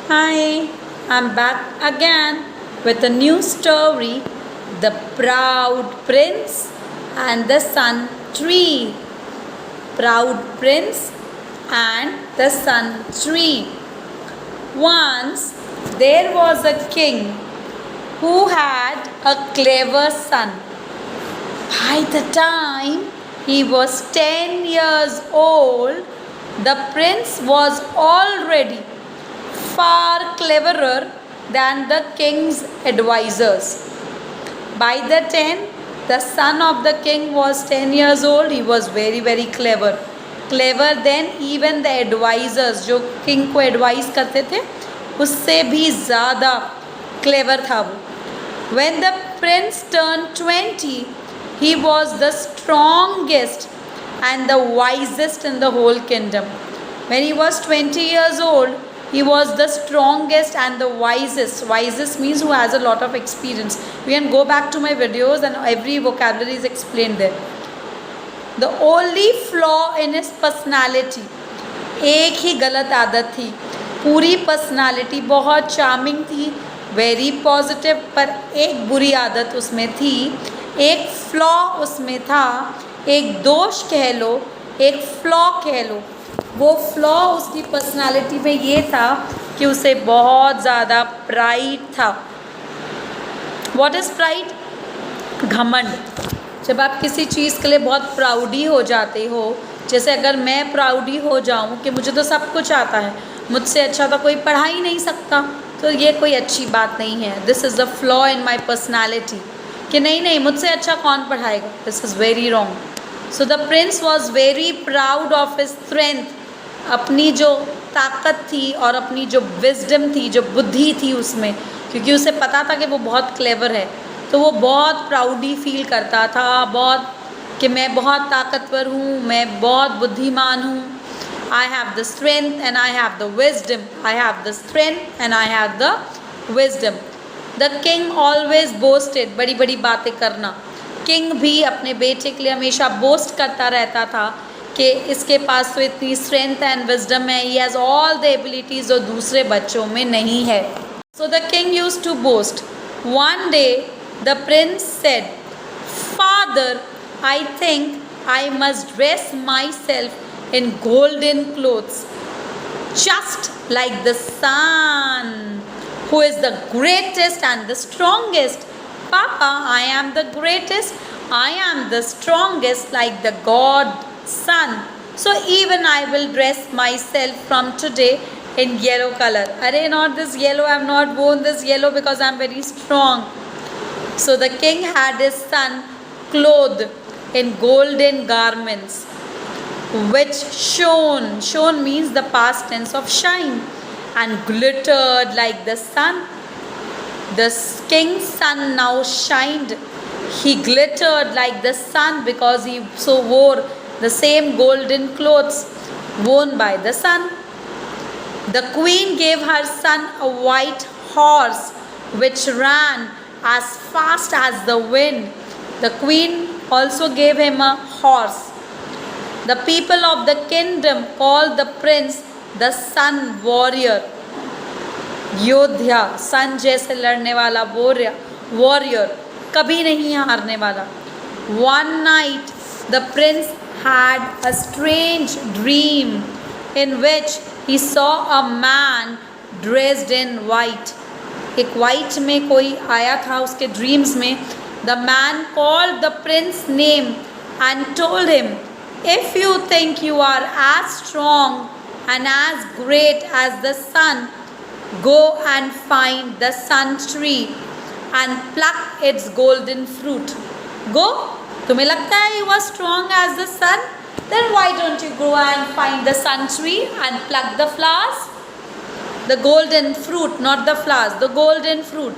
Hi, I'm back again with a new story, The Proud Prince and the Sun Tree. Proud Prince and the Sun Tree. Once there was a king who had a clever son. By the time he was 10 years old, the prince was already far cleverer than the king's advisors. By the 10, the son of the king was 10 years old. He was very, very clever. Clever than even the advisors जो king को advice करते थे उससे भी ज़्यादा clever था वो. When the prince turned 20, he was the strongest and the wisest in the whole kingdom. When he was 20 years old, he was the strongest and the wisest. Wisest means who has a lot of experience. You can go back to my videos and every vocabulary is explained there. The only flaw in his personality, एक ही गलत आदत थी. पूरी personality बहुत charming थी, very positive, पर एक बुरी आदत उसमें थी, एक फ्लॉ उसमें था, एक दोष कह लो, एक फ्लॉ कह लो. वो फ्लॉ उसकी पर्सनालिटी में ये था कि उसे बहुत ज़्यादा प्राइड था. What is pride? घमंड. जब आप किसी चीज़ के लिए बहुत प्राउडी हो जाते हो, जैसे अगर मैं प्राउडी हो जाऊं कि मुझे तो सब कुछ आता है, मुझसे अच्छा तो कोई पढ़ा ही नहीं सकता, तो ये कोई अच्छी बात नहीं है. This is the flaw in my personality कि नहीं मुझसे अच्छा कौन पढ़ाएगा. This is very wrong. So the prince was very proud of his strength. अपनी जो ताकत थी और अपनी जो विजडम थी, जो बुद्धि थी उसमें, क्योंकि उसे पता था कि वो बहुत क्लेवर है, तो वो बहुत प्राउडी फील करता था, बहुत कि मैं बहुत ताकतवर हूँ, मैं बहुत बुद्धिमान हूँ. I have the strength and I have the wisdom. I have the strength and I have the wisdom. The king always boasted. बड़ी बड़ी बातें करना. किंग भी अपने बेटे के लिए हमेशा बोस्ट करता रहता था कि इसके पास तो इतनी स्ट्रेंथ एंड विजडम है, he has all the abilities जो दूसरे बच्चों में नहीं है. So the king used to boast. One day the prince said, father, I think I must dress myself in golden clothes, just like the sun, who is the greatest and the strongest. Papa, I am the greatest, I am the strongest like the God sun. So even I will dress myself from today in yellow color. Arey, not this yellow, I have not worn this yellow because I am very strong. So the king had his son clothed in golden garments which shone means the past tense of shine, and glittered like the sun. The king's son now shined. He glittered like the sun because he so wore the same golden clothes worn by the sun. The queen gave her son a white horse which ran as fast as the wind. The queen also gave him a horse. The people of the kingdom called the prince the sun warrior. योद्धा, सन जैसे लड़ने वाला warrior, कभी नहीं हारने वाला. One night the prince had a strange dream in which he saw a man dressed in white. एक white में कोई आया था उसके dreams में. The man called the prince's name and told him, if you think you are as strong and as great as the sun, go and find the sun tree and pluck its golden fruit. Go. तुम्हें लगता है you are strong as the sun? Then why don't you go and find the sun tree and pluck the flowers? The golden fruit, not the flowers, the golden fruit.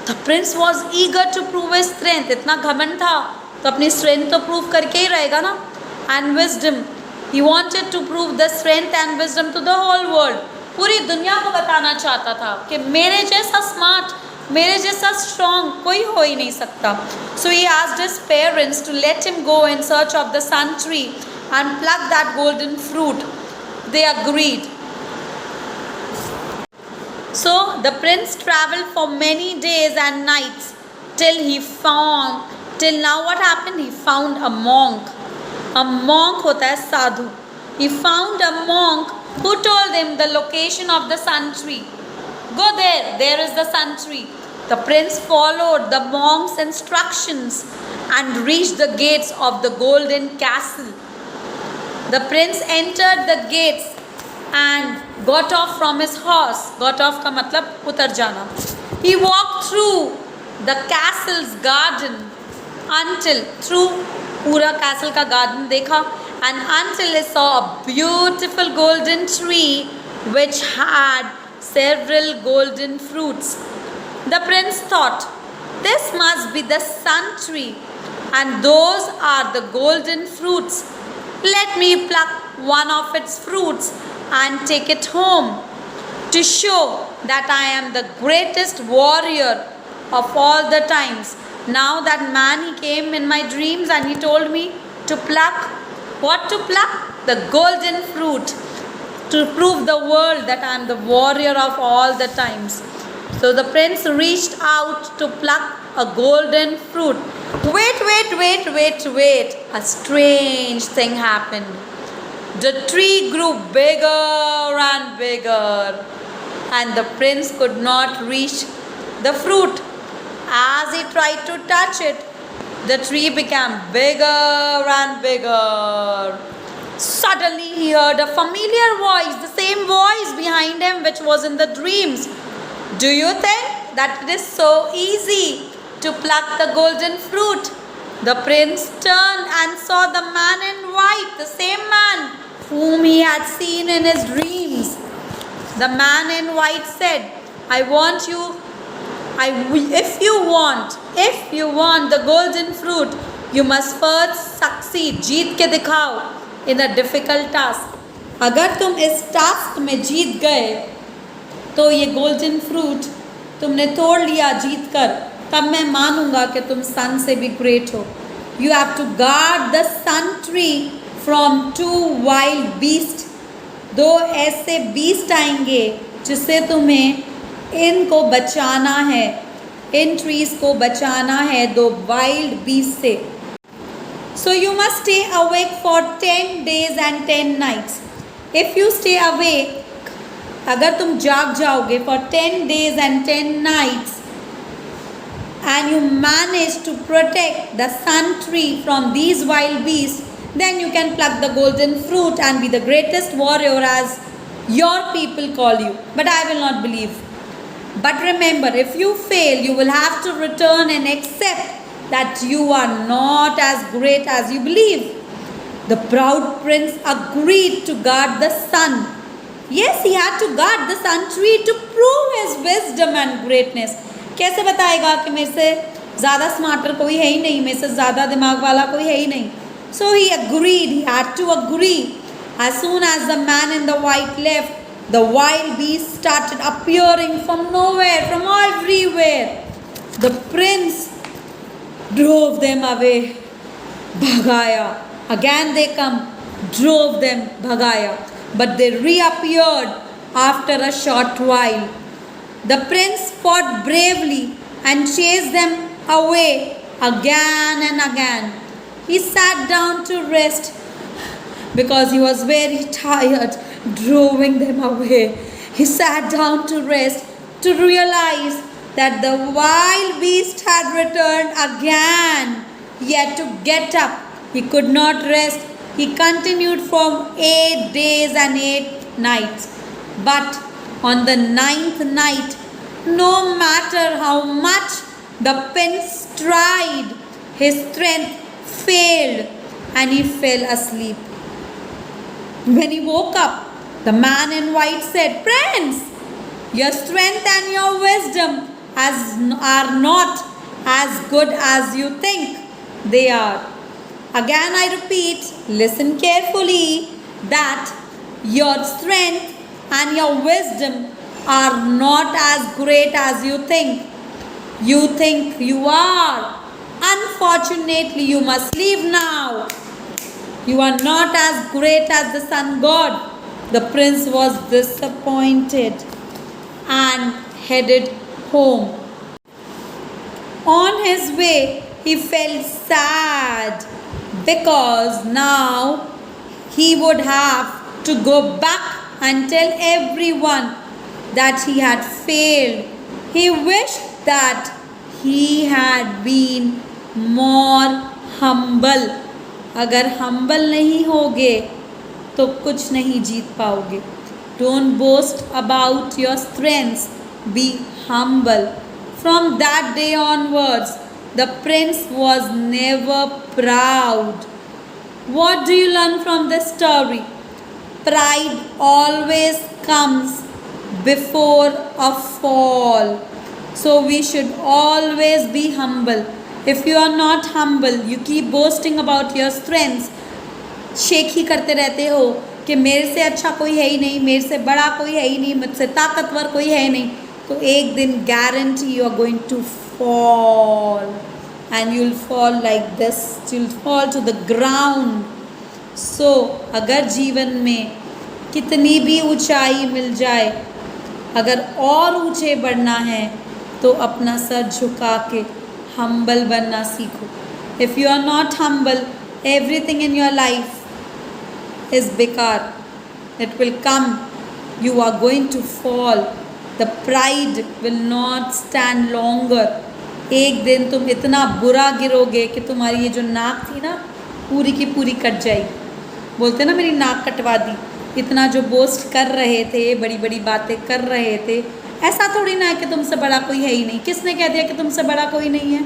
The prince was eager to prove his strength. इतना घमंड था तो अपनी strength तो prove करके ही रहेगा ना. And wisdom. He wanted to prove the strength and wisdom to the whole world. पूरी दुनिया को बताना चाहता था कि मेरे जैसा smart, मेरे जैसा strong कोई हो ही नहीं सकता. So he asked his parents to let him go in search of the sun tree and pluck that golden fruit. They agreed. So the prince traveled for many days and nights till now what happened? He found a monk. A monk hota hai sadhu. He found a monk who told him the location of the sun tree. Go there is the sun tree. The prince followed the monk's instructions and reached the gates of the golden castle. The prince entered the gates and got off from his horse. Got off ka matlab utar jana. He walked through the castle's garden until through pura castle ka garden dekha and until he saw a beautiful golden tree which had several golden fruits. The prince thought, this must be the sun tree and those are the golden fruits. Let me pluck one of its fruits and take it home to show that I am the greatest warrior of all the times. Now that man, he came in my dreams and he told me to pluck. What to pluck? The golden fruit, to prove the world that I am the warrior of all the times. So the prince reached out to pluck a golden fruit. Wait. A strange thing happened. The tree grew bigger and bigger, and the prince could not reach the fruit. As he tried to touch it, the tree became bigger and bigger. Suddenly he heard a familiar voice, the same voice behind him which was in the dreams. Do you think that it is so easy to pluck the golden fruit? The prince turned and saw the man in white, the same man whom he had seen in his dreams. The man in white said, if you want the golden fruit, you must first succeed, जीत के दिखाओ in a difficult task. अगर तुम इस task में जीत गए तो ये golden fruit तुमने तोड़ लिया जीत कर, तब मैं मानूंगा कि तुम सन से भी ग्रेट हो. You have to guard the sun tree from two wild beasts. दो ऐसे बीस्ट आएंगे जिससे तुम्हें इनको बचाना है, इन ट्रीज को बचाना है दो वाइल्ड बीस्ट से. So you must stay awake for 10 days and 10 nights. If you stay awake, अगर तुम जाग जाओगे for 10 days and 10 nights and you manage to protect the sun tree from these wild beasts, then you can pluck the golden fruit and be the greatest warrior as your people call you. But I will not believe. But remember, if you fail, you will have to return and accept that you are not as great as you believe. The proud prince agreed to guard the sun. Yes, he had to guard the sun tree to prove his wisdom and greatness. कैसे बताएगा कि मेरे से ज़्यादा smarter कोई है ही नहीं, मेरे से ज़्यादा दिमाग वाला कोई है ही नहीं. So he agreed, he had to agree. As soon as the man in the white left, the wild beasts started appearing from nowhere, from everywhere. The prince drove them away. Bhagaya. Again they come, drove them, Bhagaya. But they reappeared after a short while. The prince fought bravely and chased them away again and again. He sat down to rest because he was very tired droving them away. He sat down to rest to realize that the wild beast had returned again. Yet to get up, he could not rest. He continued for 8 days and 8 nights. But on the 9th night, no matter how much the prince tried, his strength failed and he fell asleep. When he woke up, the man in white said, Prince, your strength and your wisdom are not as good as you think they are. Again I repeat, listen carefully, that your strength and your wisdom are not as great as you think. You think you are. Unfortunately, you must leave now. You are not as great as the sun god. The prince was disappointed. and headed home. On his way, he felt sad because now he would have to go back and tell everyone that he had failed. He wished that he had been more humble. अगर humble नहीं होगे तो कुछ नहीं जीत पाओगे. Don't boast about your strengths. Be humble. From that day onwards, the prince was never proud. What do you learn from this story? Pride always comes before a fall. So we should always be humble. If you are not humble, you keep boasting about your strengths. Sheikh ही करते रहते हो कि मेरे से अच्छा कोई है ही नहीं, मेरे से बड़ा कोई है ही नहीं, मुझसे ताकतवर कोई है ही नहीं, तो एक दिन guarantee you are going to fall. And you'll fall like this. You'll fall to the ground. So अगर जीवन में कितनी भी ऊंचाई मिल जाए, अगर और ऊंचे बढ़ना है तो अपना सर झुका के humble बनना सीखो. If you are not humble, everything in your life is बेकार. It will come. You are going to fall. The pride will not stand longer. एक दिन तुम इतना बुरा गिरोगे कि तुम्हारी ये जो नाक थी ना पूरी की पूरी कट जाएगी. बोलते ना मेरी नाक कटवा दी. इतना जो बोस्ट कर रहे थे, बड़ी बड़ी बातें कर रहे थे, ऐसा थोड़ी ना है कि तुमसे बड़ा कोई है ही नहीं. किसने कह दिया कि तुमसे बड़ा कोई नहीं है?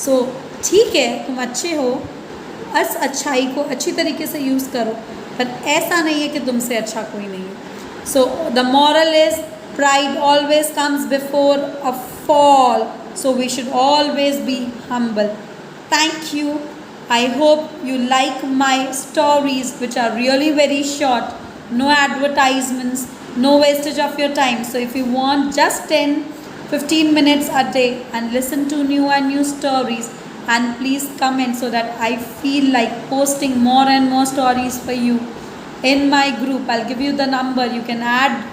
सो ठीक है, तुम अच्छे हो, बस अच्छाई को अच्छी तरीके से यूज़ करो, पर ऐसा नहीं है कि तुमसे अच्छा कोई नहीं है. So the moral is pride always comes before a fall. So we should always be humble. Thank you. I hope you like my stories, which are really very short. No advertisements, no wastage of your time. So if you want just 10-15 minutes a day and listen to new and new stories, and please comment so that I feel like posting more and more stories for you in my group. I'll give you the number. You can add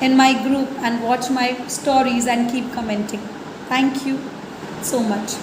in my group and watch my stories and keep commenting. Thank you so much.